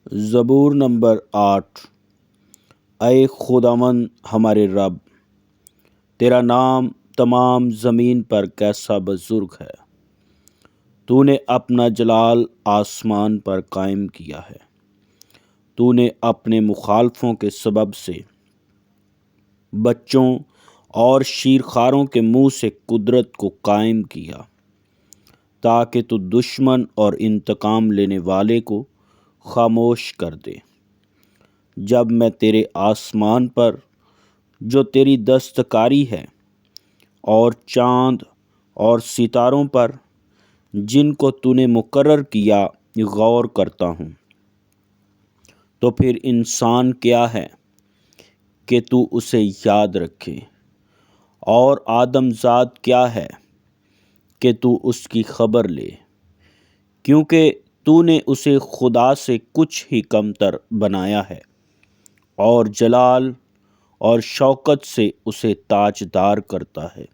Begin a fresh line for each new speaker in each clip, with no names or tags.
زبور نمبر 8۔ اے خداوند ہمارے رب، تیرا نام تمام زمین پر کیسا بزرگ ہے۔ تو نے اپنا جلال آسمان پر قائم کیا ہے۔ تو نے اپنے مخالفوں کے سبب سے بچوں اور شیرخواروں کے منہ سے قدرت کو قائم کیا، تاکہ تو دشمن اور انتقام لینے والے کو خاموش کر دے۔ جب میں تیرے آسمان پر جو تیری دستکاری ہے اور چاند اور ستاروں پر جن کو تو نے مقرر کیا غور کرتا ہوں، تو پھر انسان کیا ہے کہ تو اسے یاد رکھے، اور آدم ذات کیا ہے کہ تو اس کی خبر لے، کیونکہ تو نے اسے خدا سے کچھ ہی کمتر بنایا ہے، اور جلال اور شوکت سے اسے تاجدار کرتا ہے۔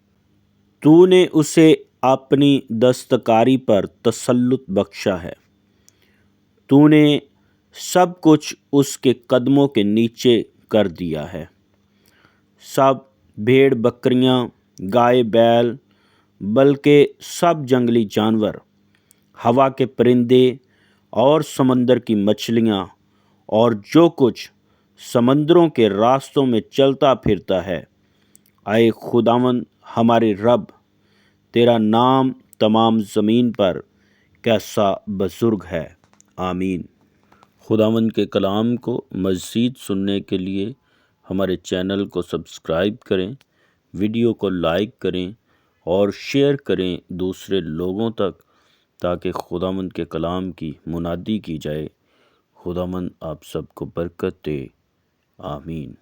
تو نے اسے اپنی دستکاری پر تسلط بخشا ہے۔ تو نے سب کچھ اس کے قدموں کے نیچے کر دیا ہے، سب بھیڑ بکریاں، گائے بیل، بلکہ سب جنگلی جانور، ہوا کے پرندے اور سمندر کی مچھلیاں، اور جو کچھ سمندروں کے راستوں میں چلتا پھرتا ہے۔ اے خداوند ہمارے رب، تیرا نام تمام زمین پر کیسا بزرگ ہے۔ آمین۔ خداوند کے کلام کو مزید سننے کے لیے ہمارے چینل کو سبسکرائب کریں، ویڈیو کو لائک کریں اور شیئر کریں دوسرے لوگوں تک، تاکہ خداوند کے کلام کی منادی کی جائے۔ خداوند آپ سب کو برکت دے۔ آمین۔